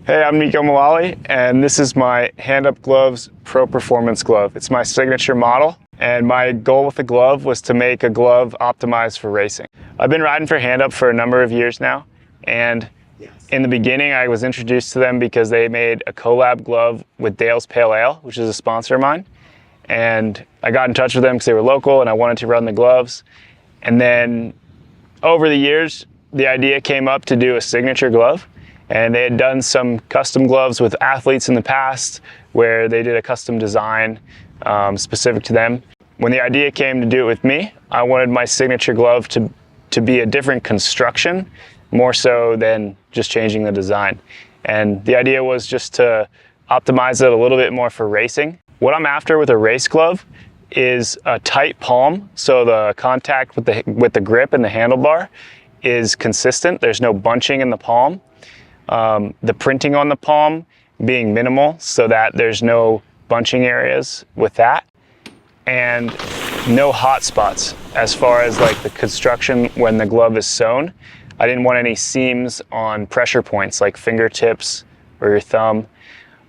Hey, I'm Nico Malali, and this is my Handup Gloves Pro Performance Glove. It's my signature model, and my goal with the glove was to make a glove optimized for racing. I've been riding for Handup for a number of years now, and in the beginning I was introduced to them because they made a collab glove with Dale's Pale Ale, which is a sponsor of mine. And I got in touch with them because they were local and I wanted to run the gloves. And then over the years, the idea came up to do a signature glove. And they had done some custom gloves with athletes in the past where they did a custom design specific to them. When the idea came to do it with me, I wanted my signature glove to be a different construction, more so than just changing the design. And the idea was just to optimize it a little bit more for racing. What I'm after with a race glove is a tight palm, so the contact with the grip and the handlebar is consistent. There's no bunching in the palm. The printing on the palm being minimal so that there's no bunching areas with that, and no hot spots as far as like the construction when the glove is sewn. I didn't want any seams on pressure points like fingertips or your thumb.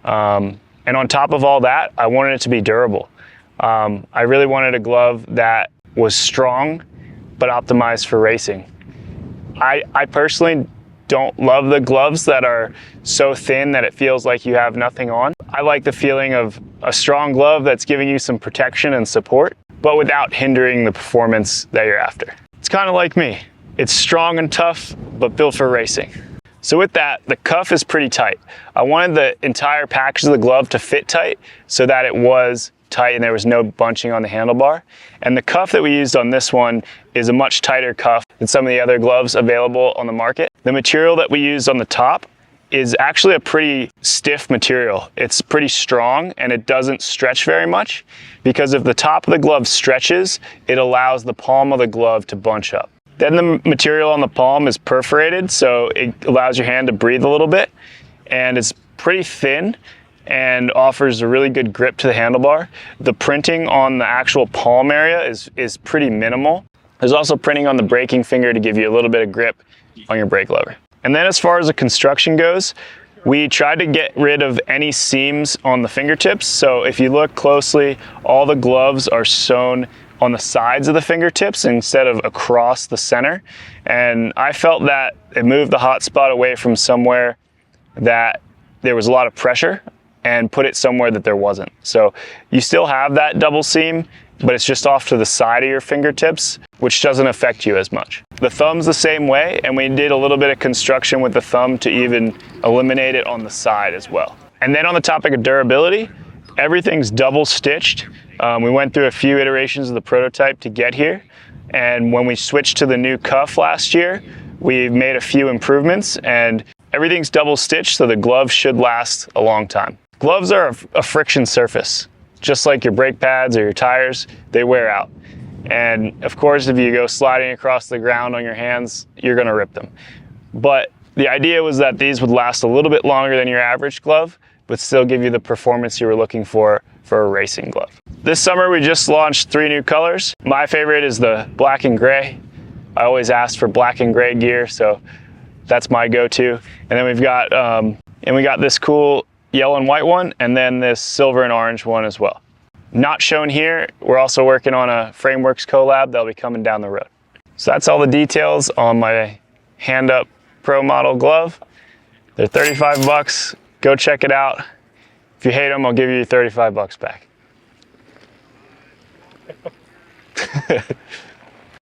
And on top of all that, I wanted it to be durable. I really wanted a glove that was strong but optimized for racing. I personally don't love the gloves that are so thin that it feels like you have nothing on. I like the feeling of a strong glove that's giving you some protection and support, but without hindering the performance that you're after. It's kind of like me. It's strong and tough, but built for racing. So with that, the cuff is pretty tight. I wanted the entire package of the glove to fit tight so that it was tight and there was no bunching on the handlebar. And the cuff that we used on this one is a much tighter cuff than some of the other gloves available on the market. The material that we used on the top is actually a pretty stiff material. It's pretty strong and it doesn't stretch very much, because if the top of the glove stretches, it allows the palm of the glove to bunch up. Then the material on the palm is perforated, so it allows your hand to breathe a little bit, and it's pretty thin and offers a really good grip to the handlebar. The printing on the actual palm area is pretty minimal. There's also printing on the braking finger to give you a little bit of grip on your brake lever. And then as far as the construction goes, we tried to get rid of any seams on the fingertips. So if you look closely, all the gloves are sewn on the sides of the fingertips instead of across the center. And I felt that it moved the hot spot away from somewhere that there was a lot of pressure and put it somewhere that there wasn't. So you still have that double seam, but it's just off to the side of your fingertips, which doesn't affect you as much. The thumb's the same way, and we did a little bit of construction with the thumb to even eliminate it on the side as well. And then on the topic of durability, everything's double stitched. We went through a few iterations of the prototype to get here, and when we switched to the new cuff last year, we made a few improvements, and everything's double stitched, so the glove should last a long time. Gloves are a friction surface. Just like your brake pads or your tires, they wear out. And of course, if you go sliding across the ground on your hands, you're gonna rip them. But the idea was that these would last a little bit longer than your average glove, but still give you the performance you were looking for a racing glove. This summer, we just launched 3 new colors. My favorite is the black and gray. I always ask for black and gray gear, so that's my go-to. And then we've got, we got this cool yellow and white one, and then this silver and orange one as well. Not shown here, we're also working on a Frameworks collab that'll be coming down the road. So that's all the details on my Handup Pro model glove. They're 35 bucks. Go check it out. If you hate them, I'll give you 35 bucks back.